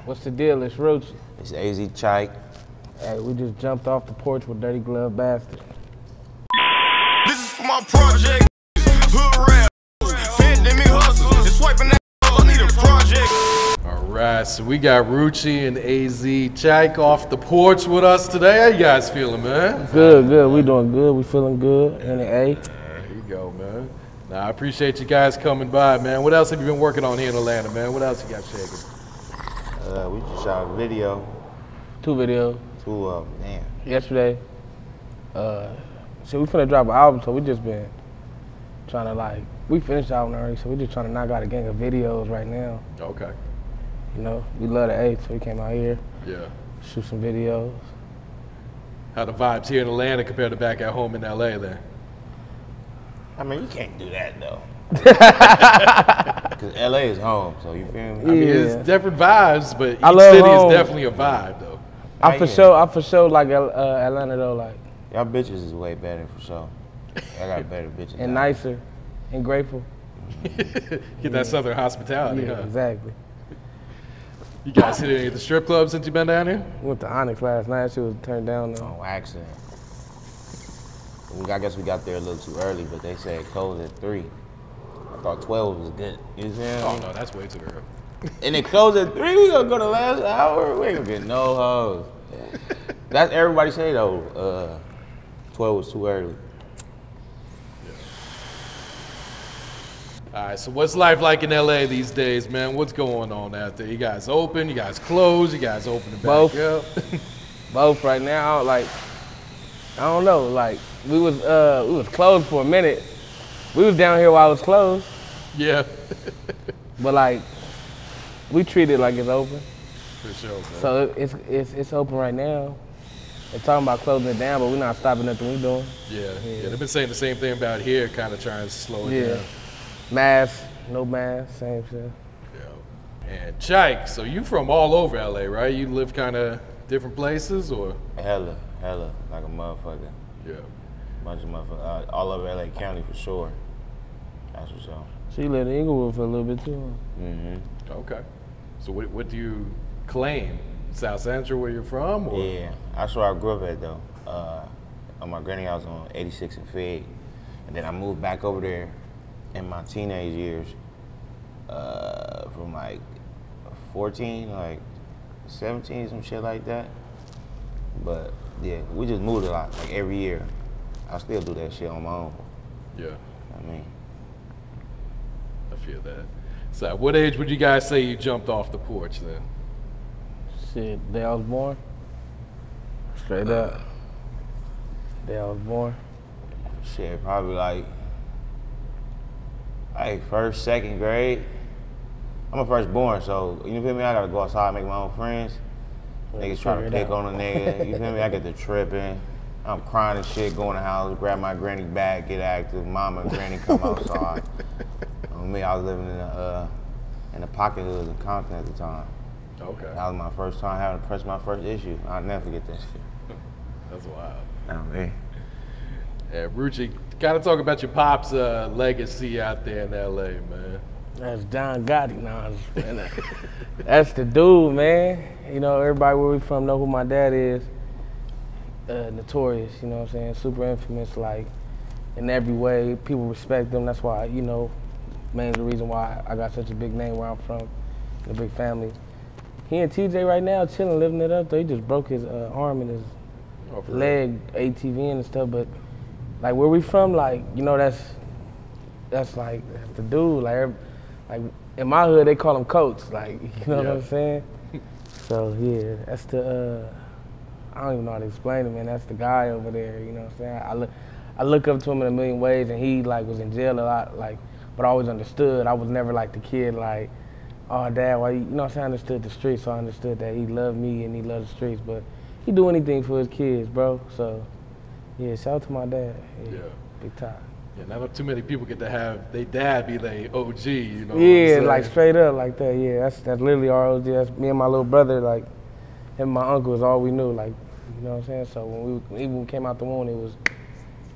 What's the deal? It's Rucci. It's AzChike. Hey, we just jumped off the porch with Dirty Glove Bastard. This is for my project. Hood rap. Pandemic hustles. It's swiping that. I need a project. All right, so we got Rucci and AzChike off the porch with us today. How you guys feeling, man? Good, good. We doing good. We feeling good. In the A. There you go, man. Now, I appreciate you guys coming by, man. What else have you been working on here in Atlanta, man? What else you got shaking? We just shot a video. 2 videos. 2 of them, damn. Yesterday. So we finna drop an album, so we just been trying to we finished the album already, so we just trying to knock out a gang of videos right now. Okay. You know, we love the A, so we came out here. Yeah. Shoot some videos. How the vibes here in Atlanta compared to back at home in LA then? I mean, you can't do that though. Cause LA is home, so you feel me? I mean, it's different vibes, but each love city home. is definitely a vibe though. I for sure like Atlanta though, like. Y'all bitches is way better for sure. I got better bitches. And nicer, and grateful. Get that Southern hospitality, Yeah, huh? exactly. You guys hit any of the strip clubs since you've been down here? Went to Onyx last night. She was turned down though. Oh, accident. I guess we got there a little too early, but they said close at 3. I thought 12 was good. You see what Oh no, that's way too early. And they close at 3, we gonna go to last hour? We ain't gonna get no hoes. That's everybody say though, 12 was too early. All right, so what's life like in LA these days, man? What's going on out there? You guys open, you guys close, you guys open and back Both. up? Both right now, I don't know, we was closed for a minute. We was down here while it was closed, Yeah. but we treat it like it's open. For sure, man. So it's open right now. They're talking about closing it down, but we're not stopping nothing we doing. Yeah, they've been saying the same thing about here, kind of trying to slow it down. Mask, no mask, same shit. Yeah. And Chike, so you from all over LA, right? You live kind of different places, or? Hella, like a motherfucker. Yeah. Bunch of motherfuckers, all over LA County for sure. That's for sure. She lived in Inglewood for a little bit too. Mm-hmm. Okay. So what do you claim? South Central, where you're from? Or? Yeah, that's where I grew up at though. On my granny house on 86 and Fed. And then I moved back over there in my teenage years from 14, 17, some shit like that. But yeah, we just moved a lot, every year. I still do that shit on my own. Yeah. I mean. I feel that. So at what age would you guys say you jumped off the porch then? Shit, day I was born. Straight up. Day I was born. Shit, probably first, second grade. I'm a firstborn, so you feel me? I gotta go outside and make my own friends. Niggas try to pick on a nigga. You feel me? I get to tripping. I'm crying and shit, go in the house, grab my granny back, get active. Mama and granny come outside. Me, I was living in the pocket hood in Compton at the time. Okay. That was my first time having to press my first issue. I'll never forget that shit. That's wild. Oh, man. Yeah, Rucci, kind of talk about your pop's legacy out there in LA, man. That's John Gotti, that's the dude, man. You know, everybody where we from know who my dad is. Notorious, you know what I'm saying? Super infamous, in every way. People respect him. That's why, mainly the reason why I got such a big name where I'm from, a big family. He and TJ right now chilling, living it up though. He just broke his arm and his leg, ATV and stuff. But where we from, that's the dude. In my hood they call him Coach. You know what I'm saying? So yeah, that's the. I don't even know how to explain it, man. That's the guy over there. You know what I'm saying? I look up to him in a million ways, and he was in jail a lot, but I always understood. I was never the kid oh, Dad, why you know what I'm saying? I understood the streets, so I understood that he loved me and he loved the streets, but he do anything for his kids, bro. So, yeah, shout out to my dad. Yeah. Big time. Yeah, not too many people get to have their dad be their OG, you know Yeah, what I'm saying? straight up like that, yeah. That's literally our OG. That's me and my little brother, him and my uncle is all we knew, you know what I'm saying? So when we came out the womb, it was,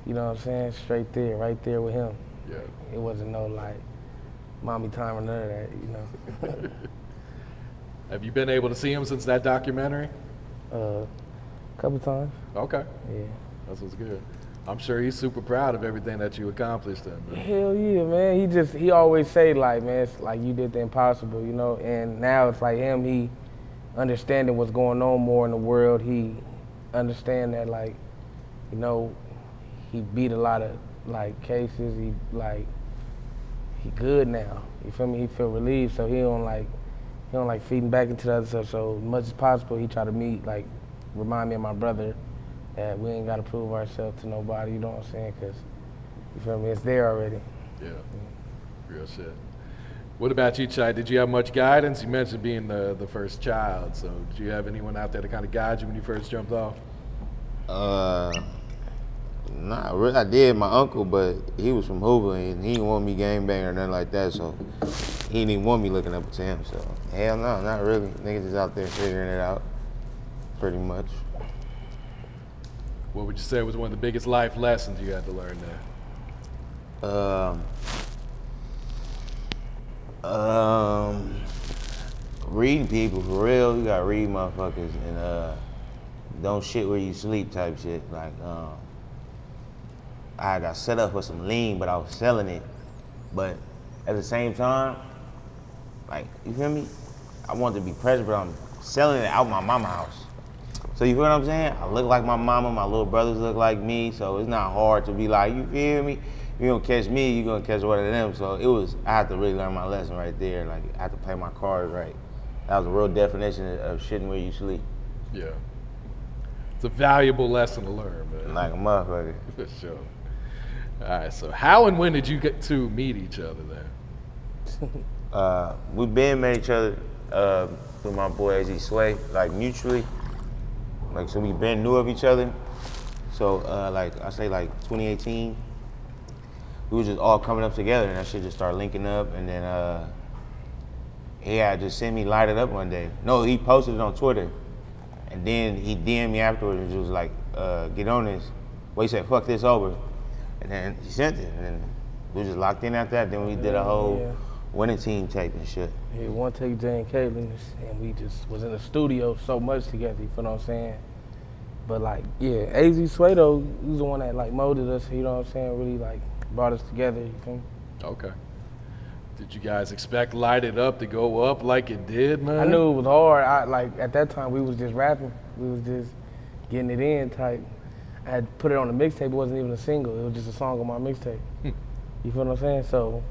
you know what I'm saying, straight there, right there with him. Yeah. It wasn't no mommy time or none of that, you know. Have you been able to see him since that documentary? A couple times. Okay. Yeah. That's what's good. I'm sure he's super proud of everything that you accomplished then, man. Hell yeah, man. He always say like, man, it's like you did the impossible, you know? And now it's like him, he understanding what's going on more in the world. He understand that, like, you know, he beat a lot of like cases. He good now. You feel me? He feel relieved, so he don't like feeding back into the other stuff. So as much as possible, he try to remind me of my brother that we ain't gotta prove ourselves to nobody. You know what I'm saying? Cause you feel me? It's there already. Yeah. Real shit. What about you, Chike? Did you have much guidance? You mentioned being the first child, so did you have anyone out there to kind of guide you when you first jumped off? Nah, really, I did. My uncle, but he was from Hoover, and he didn't want me gangbanging or nothing like that, so he didn't even want me looking up to him, so hell no, not really. Niggas just out there figuring it out, pretty much. What would you say was one of the biggest life lessons you had to learn there? Reading people, for real. You gotta read motherfuckers, and don't shit where you sleep type shit. Like, I got set up for some lean, but I was selling it. But at the same time, like, you feel me? I want to be present, but I'm selling it out my mama's house. So you feel what I'm saying? I look like my mama, my little brothers look like me, so it's not hard to be like, you feel me? You don't catch me, you gonna catch one of them. So I had to really learn my lesson right there. Like, I had to play my cards right. That was a real definition of shitting where you sleep. Yeah. It's a valuable lesson to learn, man. Like a motherfucker. For sure. All right, so how and when did you get to meet each other then? We been met each other through my boy AzChike, like mutually. Like, so we been knew of each other. So like I say, like 2018, we was just all coming up together, and that shit just started linking up. And then he had just sent me Light It Up one day. No, he posted it on Twitter, and then he DM'd me afterwards and was like, get on this. Well, he said, fuck this over. And then he sent it, and then we just locked in after that. Then we did a whole winning team tape and shit. Yeah, one take Jay and Caitlin, and we just was in the studio so much together, you feel what I'm saying? But like, yeah, AzChike though, he was the one that like molded us, you know what I'm saying, really like brought us together, you feel me? Okay. Did you guys expect Light It Up to go up like it did, man? I knew it was hard. Like at that time, we was just rapping. We was just getting it in type. I had put it on the mixtape. It wasn't even a single. It was just a song on my mixtape. You feel what I'm saying? So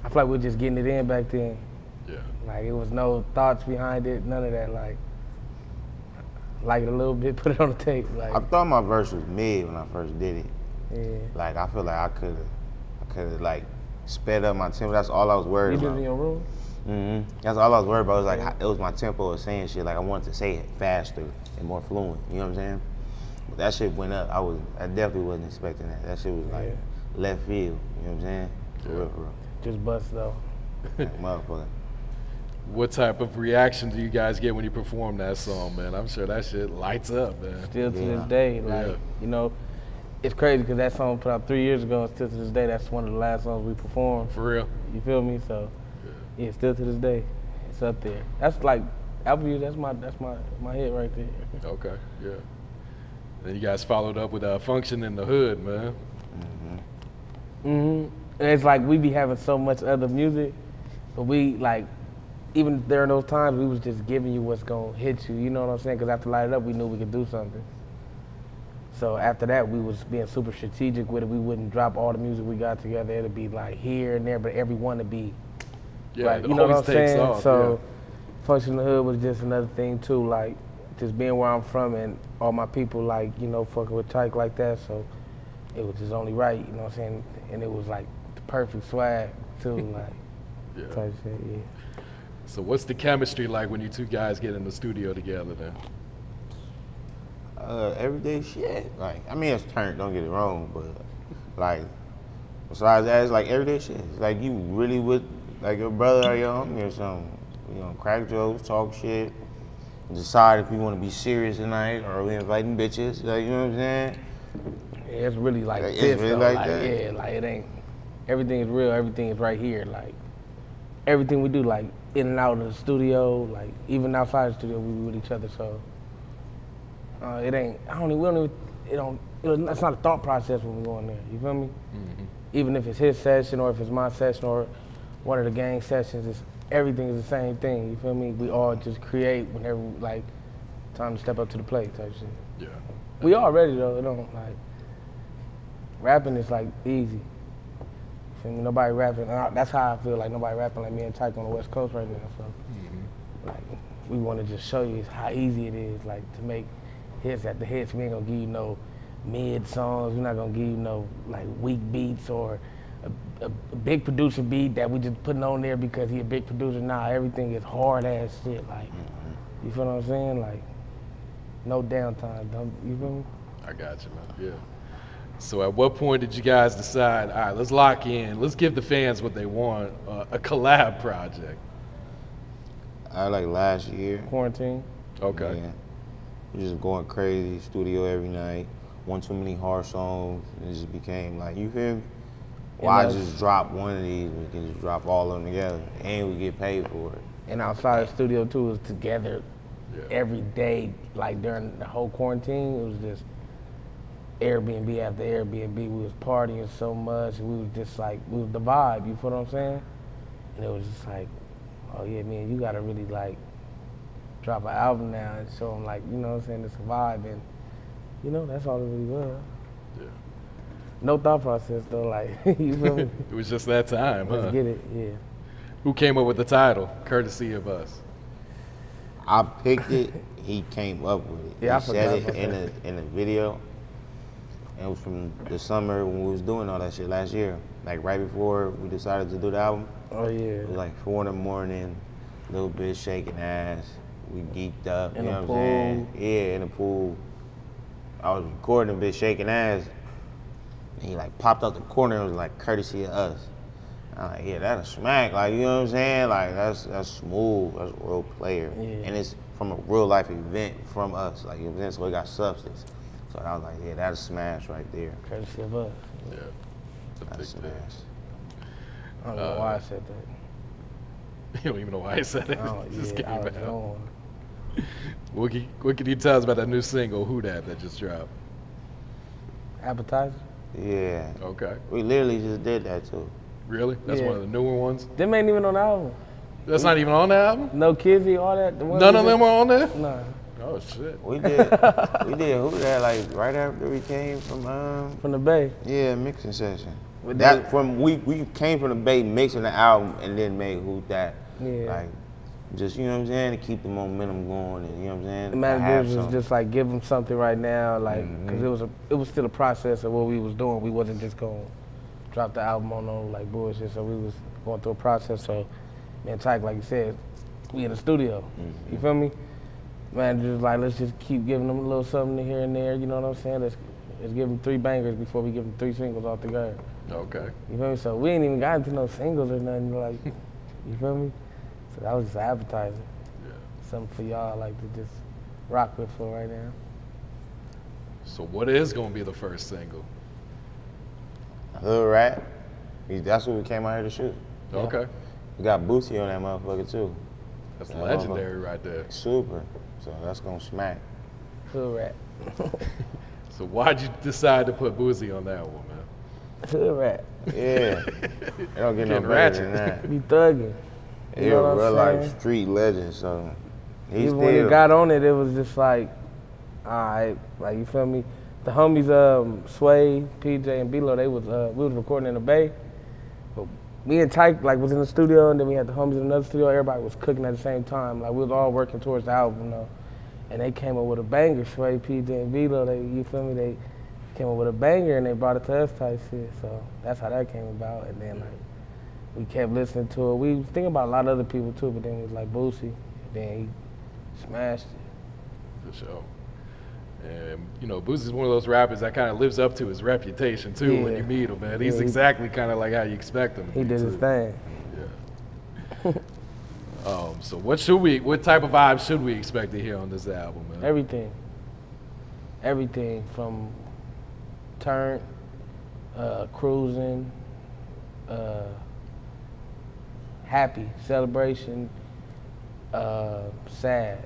I feel like we were just getting it in back then. Yeah. Like, it was no thoughts behind it, none of that. Like it a little bit, put it on the tape. Like, I thought my verse was mid when I first did it. yeah. Like, I feel like I could have like sped up my tempo. That's all I was worried You about. did it in your room? Mm-hmm. That's all I was worried about. It was like, it was my tempo of saying shit. Like, I wanted to say it faster and more fluent. You know what I'm saying? But that shit went up. I definitely wasn't expecting that. That shit was like left field. You know what I'm saying? For real, for real. Just bust though. Like, motherfucker. What type of reaction do you guys get when you perform that song, man? I'm sure that shit lights up, man. Still to this day, like, you know, it's crazy because that song put out 3 years ago, and still to this day, that's one of the last songs we performed. For real? You feel me? So, yeah, still to this day, it's up there. That's like, Apple View, that's my hit right there. Okay, yeah. Then you guys followed up with Function in the Hood, man. And it's like we be having so much other music, but we like, even during those times, we was just giving you what's gonna hit you. You know what I'm saying? Because after Light It Up, we knew we could do something. So after that, we was being super strategic with it. We wouldn't drop all the music we got together. It'd be like here and there, but every one would be right. You know what I'm saying? Off, so Function in the Hood was just another thing too, like just being where I'm from and all my people like, you know, fucking with Chike like that. So it was just only right, you know what I'm saying? And it was like the perfect swag too, like type shit, yeah. So what's the chemistry like when you two guys get in the studio together then? Everyday shit. Like, I mean, it's turned, don't get it wrong, but like, besides that, it's like everyday shit. It's like you really would, like your brother or your homie or something. You know, crack jokes, talk shit, and decide if we want to be serious tonight or we inviting bitches. Like, you know what I'm saying? Yeah, it's really like this, it's really though. like Like, that. yeah, like it ain't, everything is real, everything is right here, like, everything we do, like in and out of the studio, like even outside the studio, we be with each other. So it ain't. I don't even. We don't even. It don't. It's not a thought process when we go in there. You feel me? Mm-hmm. Even if it's his session or if it's my session or one of the gang sessions, everything is the same thing. You feel me? We all just create whenever like time to step up to the plate type shit. Yeah. We all ready though. It don't like rapping is like easy. Feel me? Nobody rapping. That's how I feel like nobody rapping like me and Chike on the West Coast right now. So like we want to just show you how easy it is like to make hits at the hits. We ain't gonna give you no mid songs. We're not gonna give you no like weak beats or a big producer beat that we just putting on there because he a big producer. Nah, everything is hard ass shit. Like you feel what I'm saying? Like no downtime. You feel me? I got you, man. Yeah. So at what point did you guys decide, all right, let's lock in, let's give the fans what they want, a collab project? Like last year. Quarantine. Okay. Yeah. We're just going crazy, studio every night. One too many hard songs, and it just became like, you feel me? Why just drop one of these? We can just drop all of them together, and we get paid for it. And outside the studio too, was together every day. Like during the whole quarantine, it was just Airbnb after Airbnb. We was partying so much, and we was just like, we was the vibe. You feel what I'm saying? And it was just like, oh yeah, man, you gotta really like drop an album now and show them like, you know what I'm saying, it's a vibe, and you know that's all it really was. Yeah. No thought process though, like you feel me? It was just that time, huh? Let's get it, yeah. Who came up with the title, Courtesy of Us? I picked it. He came up with it. Yeah, he said it in a video. And it was from the summer when we was doing all that shit last year. Like right before we decided to do the album. Oh yeah. It was like 4 in the morning, a little bit shaking ass. We geeked up, In you the know pool. what I'm saying? Yeah, in the pool. I was recording a bit shaking ass. And he like popped out the corner and was like, Courtesy of Us. I'm like, yeah, that's a smack. Like, you know what I'm saying? Like, that's smooth. That's a real player. Yeah. And it's from a real life event from us. Like, you know what I'm saying? So it got substance. So I was like, yeah, that's a smash right there. Courtesy of Us. Yeah. That's a smash. I don't know why I said that. You don't even know why I said it. Oh, Just yeah, I came was out. wrong. What can you tell us about that new single, Who that just dropped? Appetizer? Yeah. Okay. We literally just did that too. Really? That's Yeah. one of the newer ones? Them ain't even on the album. That's not even on the album? No Kizzy, all that. The ones None we of them did- are on there? Nah. Oh, shit. We did Who that like right after we came from From the Bay. yeah, mixing session. But That they- from we came from the Bay mixing the album and then made Who That. Yeah. Like just, you know what I'm saying, to keep the momentum going and, you know what I'm saying? The to have managers was something. just like, give them something right now, like, because Mm-hmm. it was still a process of what we was doing. We wasn't just going to drop the album on no like bullshit, so we was going through a process. So, man, Chike, like you said, we in the studio. Mm-hmm. You feel me? Managers like, let's just keep giving them a little something here and there. You know what I'm saying? Let's give them 3 bangers before we give them 3 singles all together. Okay. You feel me? So we ain't even got into no singles or nothing. Like, you feel me? So that was just advertising. Something for y'all like to just rock with for right now. So what is going to be the first single? Hood Rat. That's what we came out here to shoot. Okay. We got Boosie on that motherfucker too. That's Yeah, legendary right there. Super. So that's gonna smack. Hood rat. So why'd you decide to put Boosie on that one, man? Hood rat. Yeah. It don't get no Getting better ratchet. than that. Be thugging. He's You know a what real I'm life saying? street legend, so he's Even when he got on it, it was just like, all right, like you feel me? The homies, Sway, PJ, and B-Lo, we was recording in the Bay. But me and Chike like was in the studio, and then we had the homies in another studio. Everybody was cooking at the same time. Like we was all working towards the album, you know. And they came up with a banger. Sway, PJ, and B-Lo, you feel me? They came up with a banger, and they brought it to us type shit. So that's how that came about. And then like we kept listening to it. We was thinking about a lot of other people too, but then it was like Boosie. And then he smashed it. For sure. And, you know, Boosie's one of those rappers that kind of lives up to his reputation, too, when Yeah. you meet him, man. He's Yeah, exactly kind of like how you expect him to He be, did his too. thing. Yeah. So what type of vibes should we expect to hear on this album, man? Everything. Everything from turn, cruising, happy, celebration, sad,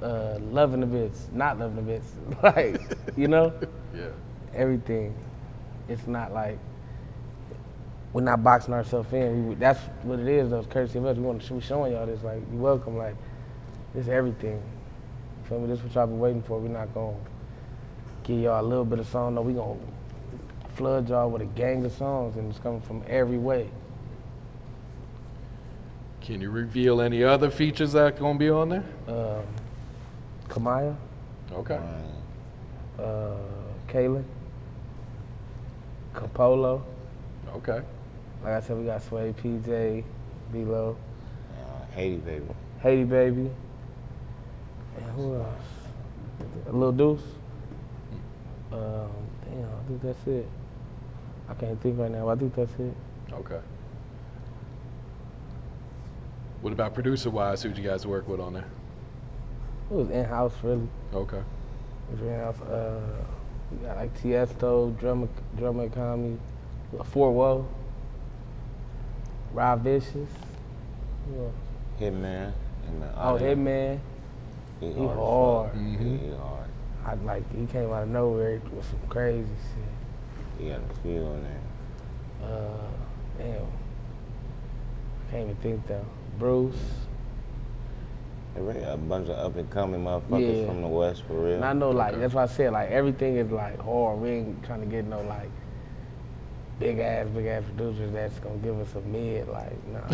loving the bits, not loving the bits, like, you know? Yeah. Everything. It's not like, we're not boxing ourselves in. That's what it is, though, it's courtesy of us. We want to be showing y'all this, like, you welcome, like, this is everything. You feel me? This is what y'all been waiting for. We're not going to give y'all a little bit of song. No, we going to flood y'all with a gang of songs, and it's coming from every way. Can you reveal any other features that are going to be on there? Kamaya. Okay. Kaylin. Capolo. Okay. Like I said, we got Sway, PJ, B-Lo. Haiti baby. Haiti baby. And who else? Lil Deuce. Damn, I think that's it. I can't think right now, but I think that's it. Okay. What about producer-wise? Who'd you guys work with on there? It was in-house, really. Okay. It was in-house. We got like Tiesto, Drummer Economy, Fort Woe, Rob Vicious. Who else? Hitman. Oh, Hitman. He hard. Mm-hmm. He hard. He came out of nowhere with some crazy shit. He got a feel on there. Damn. Can't even think though. Bruce. A bunch of up and coming motherfuckers from the West for real. And I know, like, that's why I said, like, everything is like hard. We ain't trying to get no like big ass producers that's gonna give us a mid, like, nah.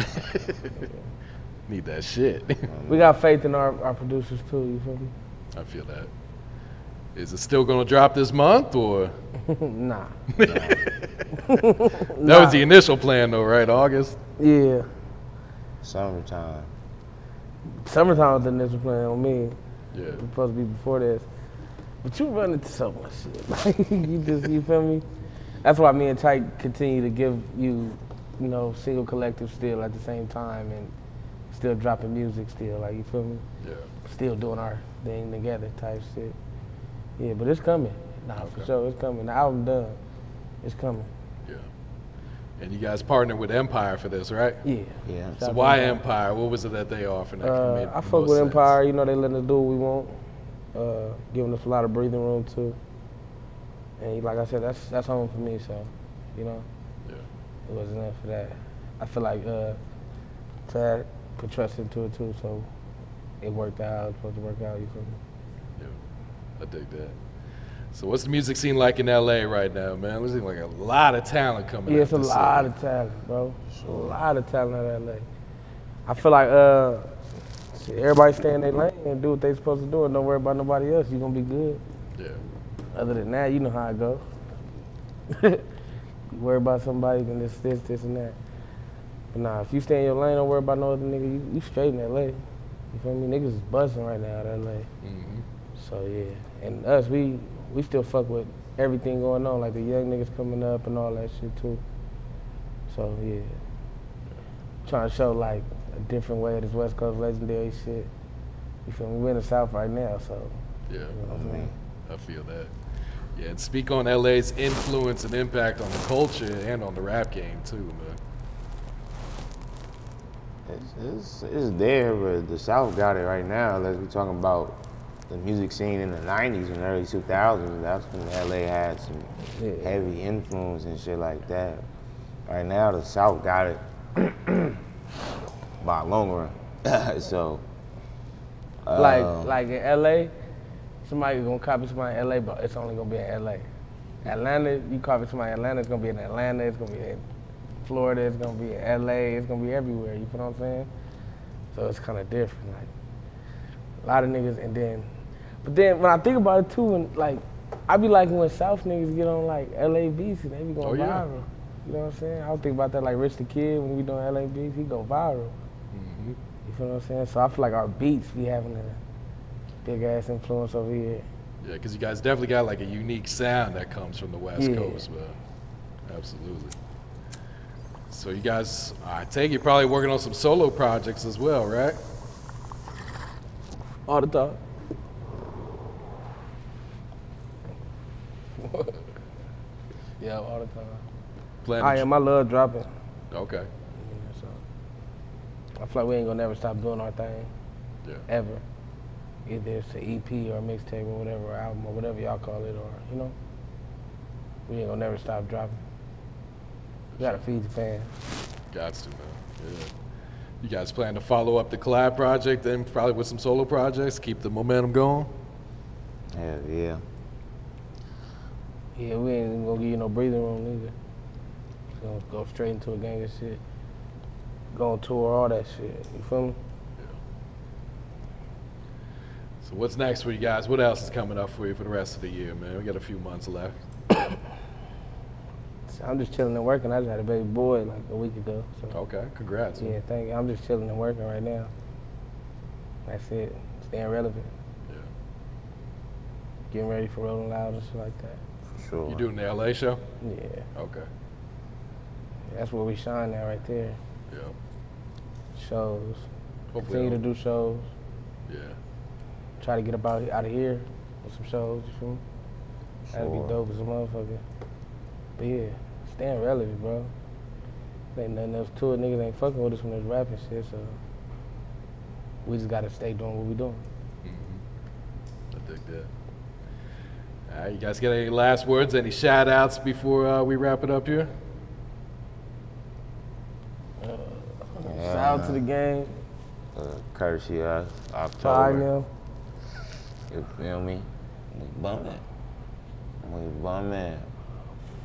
Need that shit. We got faith in our producers too, you feel me? I feel that. Is it still gonna drop this month or? Nah. That was the initial plan though, right? August? Yeah. Summertime. Summertime was the initial plan on me. Yeah. It was supposed to be before this. But you run into so much shit. Like, you feel me? That's why me and Chike continue to give you, you know, single collective still at the same time and still dropping music still, like, you feel me? Yeah. Still doing our thing together type shit. Yeah, but it's coming. Nah, for sure, it's coming. The album done. It's coming. Yeah. And you guys partnered with Empire for this, right? Yeah. Yeah. So why Empire? What was it that they offered? I fuck with Empire. You know, they letting us do what we want, giving us a lot of breathing room too. And like I said, that's home for me. So, you know, yeah, it wasn't enough for that. I feel like Tad put trust into it too, so it worked out. It was supposed to work out. You feel me? Yeah, I dig that. So what's the music scene like in LA right now, man? It seems like a lot of talent coming out. Yeah, it's a lot of talent, bro. A lot of talent out of LA. I feel like everybody stay in their lane and do what they supposed to do and don't worry about nobody else. You're gonna be good. Yeah. Other than that, you know how it goes. You worry about somebody, then this, and that. But nah, if you stay in your lane, don't worry about no other nigga. You straight in LA. You feel me? Niggas is buzzing right now out of LA. Mm-hmm. So yeah, and us, we still fuck with everything going on, like the young niggas coming up and all that shit too. So yeah, trying to show like a different way of this West Coast legendary shit. You feel me? We're in the South right now, so. Yeah, you know what I mean? I feel that. Yeah, and speak on LA's influence and impact on the culture and on the rap game too, man. It's there, but the South got it right now. Let's be talking about the music scene in the 90s and early 2000s. That's when LA had some heavy influence and shit like that. Right now, the South got it by a long run. So, like in LA, somebody gonna copy somebody in LA, but it's only gonna be in LA. Atlanta, you copy somebody in Atlanta, it's gonna be in Atlanta, it's gonna be in Florida, it's gonna be in LA, it's gonna be everywhere, you know what I'm saying? So it's kinda different, like, a lot of niggas, but then when I think about it too, when, like, I be liking when South niggas get on like LA beats and they be going viral. You know what I'm saying? I was thinking about that, like Rich the Kid, when we doing LA beats, he go viral. Mm-hmm. You feel what I'm saying? So I feel like our beats be having a big ass influence over here. Yeah, because you guys definitely got like a unique sound that comes from the West Coast, man. Absolutely. So you guys, I take it, probably working on some solo projects as well, right? All the time. Yeah, all the time. I love dropping. Okay. Yeah, so. I feel like we ain't gonna never stop doing our thing. Yeah. Ever. Either it's an EP or a mixtape or whatever, or album or whatever y'all call it, or, you know, we ain't gonna never stop dropping. You gotta feed the fans. Gots to, man. Yeah. You guys plan to follow up the Collab project then probably with some solo projects, keep the momentum going? Hell yeah. Yeah, we ain't even gonna give you no breathing room either. Just gonna go straight into a gang of shit. Go on tour, all that shit. You feel me? So what's next for you guys? What else is coming up for you for the rest of the year, man? We got a few months left. I'm just chilling and working. I just had a baby boy like a week ago. So. Okay, congrats. Yeah, thank you. I'm just chilling and working right now. That's it. Staying relevant. Yeah. Getting ready for Rolling Loud and shit like that. For sure. You doing the LA show? Yeah. Okay. That's where we shine at right there. Yeah. Shows. Hopefully Continue to do shows. Yeah. Try to get out of here with some shows, you feel me? That'd be Sure. dope as a motherfucker. But yeah, staying relevant, bro. Ain't nothing else to it. Niggas ain't fucking with us when there's rapping shit, so we just gotta stay doing what we doing. I dig that. All right, you guys got any last words, any shout outs before we wrap it up here? Shout out to the game. Courtesy Of Us, October. Pioneer. You feel me? We bumming. We bumming.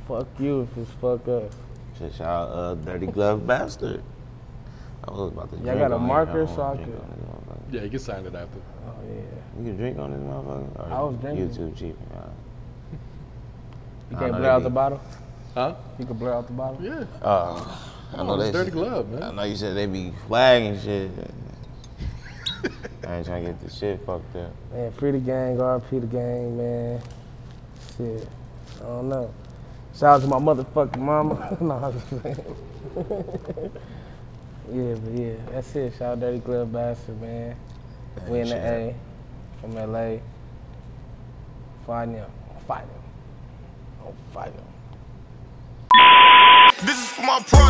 Fuck you if it's fuck up. Shout out Dirty Glove Bastard. I was about to drink Y'all got a on marker here. so I drink could- on this motherfucker. Yeah, you can sign it after. Oh yeah. You can drink on this motherfucker? Or I was drinking. YouTube cheap. You I can't know blur they out be- the bottle? Huh? You can blur out the bottle? Yeah. I know they Dirty Glove, man. I know you said they be flagging shit. I ain't trying to get the shit fucked up. Man, free the gang, RP the gang, man. Shit. I don't know. Shout out to my motherfucking mama. No, I'm just playing. Yeah, but yeah, that's it. Shout out Dirty Glove Bastard, man. We in the A from LA. Find them. Fight them. Don't fight them. This is for my pro.